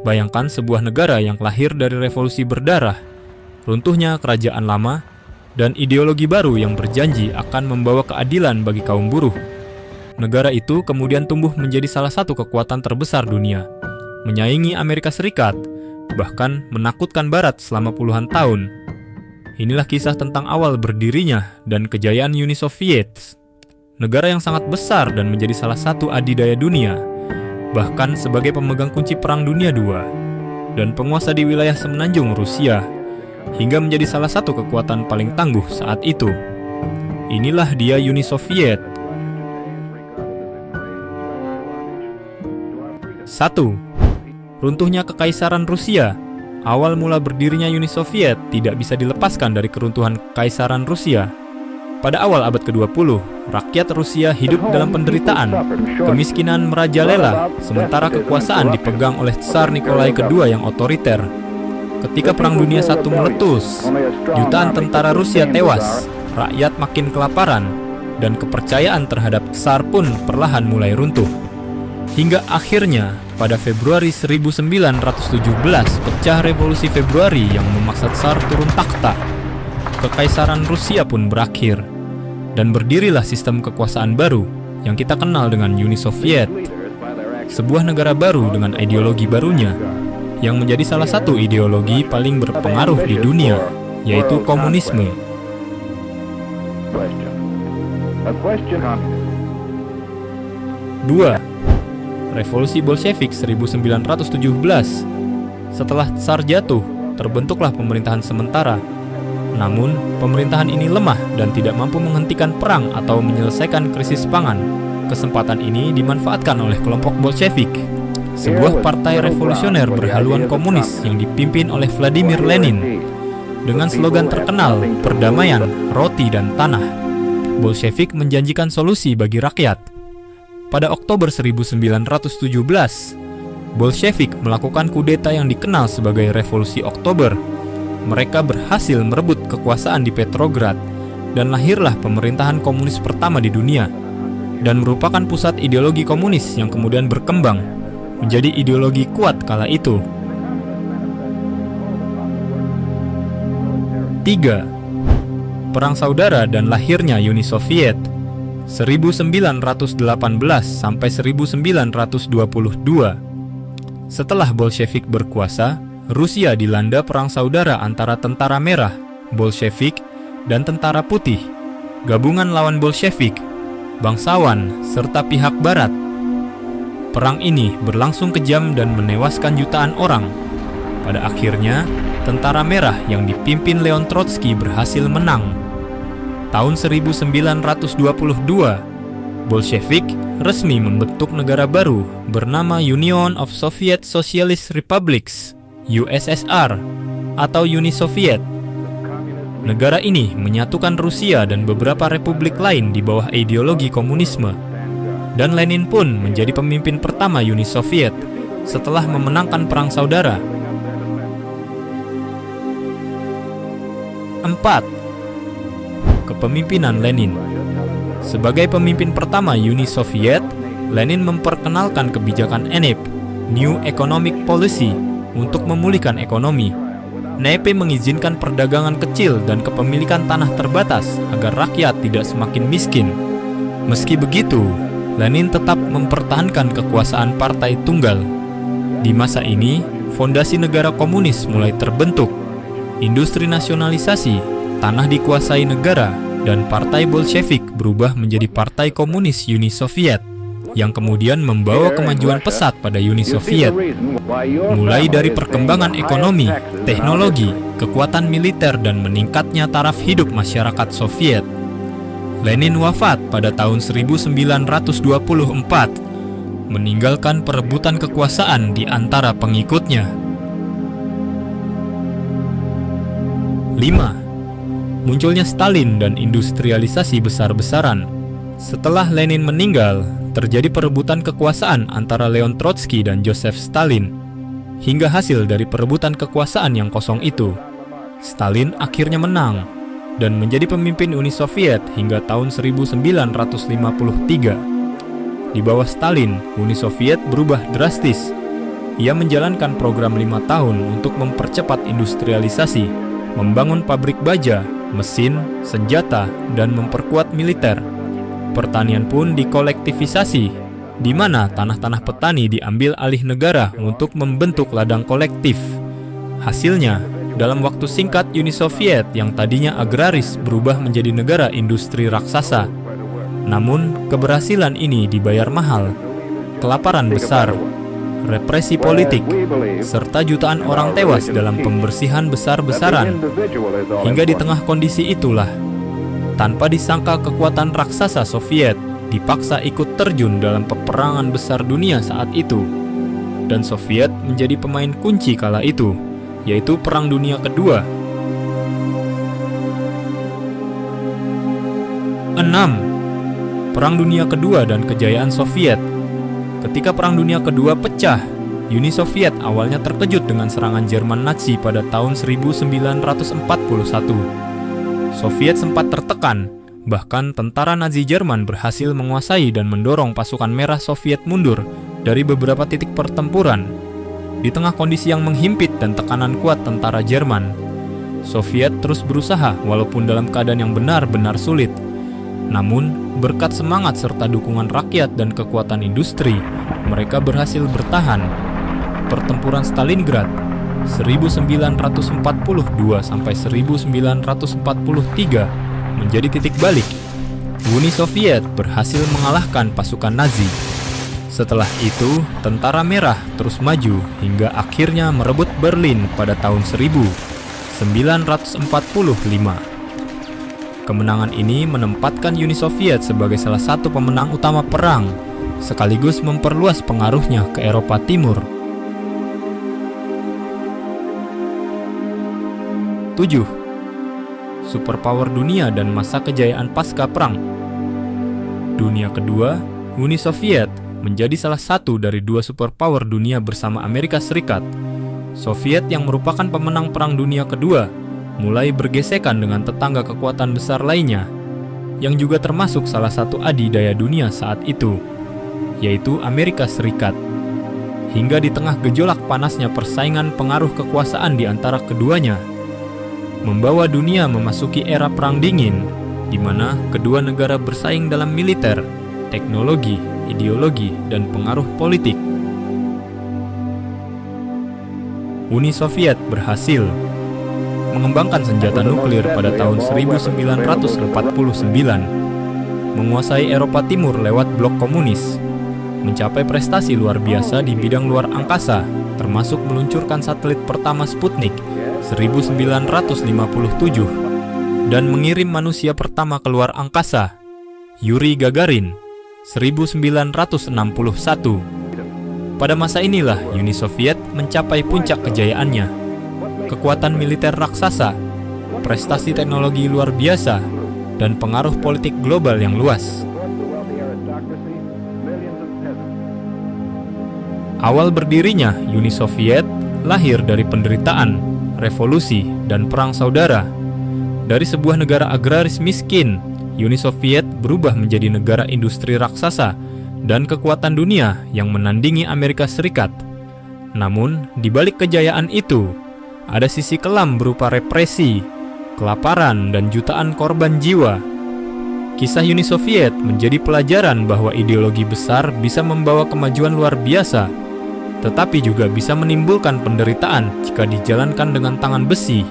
Bayangkan sebuah negara yang lahir dari revolusi berdarah, runtuhnya kerajaan lama, dan ideologi baru yang berjanji akan membawa keadilan bagi kaum buruh. Negara itu kemudian tumbuh menjadi salah satu kekuatan terbesar dunia, menyaingi Amerika Serikat, bahkan menakutkan Barat selama puluhan tahun. Inilah kisah tentang awal berdirinya dan kejayaan Uni Soviet, negara yang sangat besar dan menjadi salah satu adidaya dunia, bahkan sebagai pemegang kunci Perang Dunia II, dan penguasa di wilayah semenanjung Rusia, hingga menjadi salah satu kekuatan paling tangguh saat itu. Inilah dia Uni Soviet. 1. Runtuhnya Kekaisaran Rusia. Awal mula berdirinya Uni Soviet tidak bisa dilepaskan dari keruntuhan Kekaisaran Rusia. Pada awal abad ke-20, rakyat Rusia hidup dalam penderitaan, kemiskinan merajalela, sementara kekuasaan dipegang oleh Tsar Nikolai II yang otoriter. Ketika Perang Dunia I meletus, jutaan tentara Rusia tewas, rakyat makin kelaparan, dan kepercayaan terhadap Tsar pun perlahan mulai runtuh. Hingga akhirnya, pada Februari 1917, pecah Revolusi Februari yang memaksa Tsar turun takhta. Kekaisaran Rusia pun berakhir, dan berdirilah sistem kekuasaan baru yang kita kenal dengan Uni Soviet. Sebuah negara baru dengan ideologi barunya, yang menjadi salah satu ideologi paling berpengaruh di dunia, yaitu komunisme. 2. Revolusi Bolshevik 1917. Setelah Tsar jatuh, terbentuklah pemerintahan sementara. Namun, pemerintahan ini lemah dan tidak mampu menghentikan perang atau menyelesaikan krisis pangan. Kesempatan ini dimanfaatkan oleh kelompok Bolshevik, sebuah partai revolusioner berhaluan komunis yang dipimpin oleh Vladimir Lenin. Dengan slogan terkenal, perdamaian, roti, dan tanah, Bolshevik menjanjikan solusi bagi rakyat. Pada Oktober 1917, Bolshevik melakukan kudeta yang dikenal sebagai Revolusi Oktober. Mereka berhasil merebut kekuasaan di Petrograd, dan lahirlah pemerintahan komunis pertama di dunia, dan merupakan pusat ideologi komunis yang kemudian berkembang menjadi ideologi kuat kala itu. 3. Perang Saudara dan lahirnya Uni Soviet 1918 sampai 1922. Setelah Bolshevik berkuasa, Rusia dilanda perang saudara antara tentara merah, Bolshevik, dan tentara putih, gabungan lawan Bolshevik, bangsawan, serta pihak barat. Perang ini berlangsung kejam dan menewaskan jutaan orang. Pada akhirnya, tentara merah yang dipimpin Leon Trotsky berhasil menang. Tahun 1922, Bolshevik resmi membentuk negara baru bernama Union of Soviet Socialist Republics, USSR, atau Uni Soviet. Negara ini menyatukan Rusia dan beberapa republik lain di bawah ideologi komunisme. Dan Lenin pun menjadi pemimpin pertama Uni Soviet setelah memenangkan Perang Saudara. 4. Kepemimpinan Lenin. Sebagai pemimpin pertama Uni Soviet, Lenin memperkenalkan kebijakan NEP, New Economic Policy, untuk memulihkan ekonomi. NEP mengizinkan perdagangan kecil dan kepemilikan tanah terbatas agar rakyat tidak semakin miskin. Meski begitu, Lenin tetap mempertahankan kekuasaan partai tunggal. Di masa ini, fondasi negara komunis mulai terbentuk. Industri nasionalisasi, tanah dikuasai negara, dan partai Bolshevik berubah menjadi Partai Komunis Uni Soviet, yang kemudian membawa kemajuan pesat pada Uni Soviet, mulai dari perkembangan ekonomi, teknologi, kekuatan militer, dan meningkatnya taraf hidup masyarakat Soviet. Lenin wafat pada tahun 1924, meninggalkan perebutan kekuasaan di antara pengikutnya. 5. Munculnya Stalin dan industrialisasi besar-besaran. Setelah Lenin meninggal, terjadi perebutan kekuasaan antara Leon Trotsky dan Joseph Stalin. Hingga hasil dari perebutan kekuasaan yang kosong itu, Stalin akhirnya menang dan menjadi pemimpin Uni Soviet hingga tahun 1953. Di bawah Stalin, Uni Soviet berubah drastis. Ia menjalankan program 5 tahun untuk mempercepat industrialisasi, membangun pabrik baja, mesin, senjata, dan memperkuat militer. Pertanian pun dikolektivisasi, di mana tanah-tanah petani diambil alih negara untuk membentuk ladang kolektif. Hasilnya, dalam waktu singkat Uni Soviet yang tadinya agraris berubah menjadi negara industri raksasa. Namun, keberhasilan ini dibayar mahal. Kelaparan besar, represi politik, serta jutaan orang tewas dalam pembersihan besar-besaran. Hingga di tengah kondisi itulah, tanpa disangka kekuatan raksasa Soviet dipaksa ikut terjun dalam peperangan besar dunia saat itu. Dan Soviet menjadi pemain kunci kala itu, yaitu Perang Dunia Kedua. 6. Perang Dunia Kedua dan kejayaan Soviet. Ketika Perang Dunia Kedua pecah, Uni Soviet awalnya terkejut dengan serangan Jerman Nazi pada tahun 1941. Soviet sempat tertekan, bahkan tentara Nazi Jerman berhasil menguasai dan mendorong pasukan merah Soviet mundur dari beberapa titik pertempuran. Di tengah kondisi yang menghimpit dan tekanan kuat tentara Jerman, Soviet terus berusaha walaupun dalam keadaan yang benar-benar sulit. Namun, berkat semangat serta dukungan rakyat dan kekuatan industri, mereka berhasil bertahan. Pertempuran Stalingrad 1942 sampai 1943 menjadi titik balik. Uni Soviet berhasil mengalahkan pasukan Nazi. Setelah itu, Tentara Merah terus maju hingga akhirnya merebut Berlin pada tahun 1945. Kemenangan ini menempatkan Uni Soviet sebagai salah satu pemenang utama perang, sekaligus memperluas pengaruhnya ke Eropa Timur. 7. Superpower dunia dan masa kejayaan pasca perang. Dunia Kedua, Uni Soviet menjadi salah satu dari dua superpower dunia bersama Amerika Serikat. Soviet yang merupakan pemenang Perang Dunia Kedua mulai bergesekan dengan tetangga kekuatan besar lainnya, yang juga termasuk salah satu adidaya dunia saat itu, yaitu Amerika Serikat. Hingga di tengah gejolak panasnya persaingan pengaruh kekuasaan di antara keduanya, membawa dunia memasuki era Perang Dingin, di mana kedua negara bersaing dalam militer, teknologi, ideologi, dan pengaruh politik. Uni Soviet berhasil mengembangkan senjata nuklir pada tahun 1949, menguasai Eropa Timur lewat blok komunis, mencapai prestasi luar biasa di bidang luar angkasa, termasuk meluncurkan satelit pertama Sputnik 1957 dan mengirim manusia pertama ke luar angkasa, Yuri Gagarin, 1961. Pada masa inilah Uni Soviet mencapai puncak kejayaannya. Kekuatan militer raksasa, prestasi teknologi luar biasa, dan pengaruh politik global yang luas. Awal berdirinya Uni Soviet lahir dari penderitaan, revolusi, dan perang saudara. Dari sebuah negara agraris miskin, Uni Soviet berubah menjadi negara industri raksasa dan kekuatan dunia yang menandingi Amerika Serikat. Namun, di balik kejayaan itu, ada sisi kelam berupa represi, kelaparan, dan jutaan korban jiwa. Kisah Uni Soviet menjadi pelajaran bahwa ideologi besar bisa membawa kemajuan luar biasa, tetapi juga bisa menimbulkan penderitaan jika dijalankan dengan tangan besi.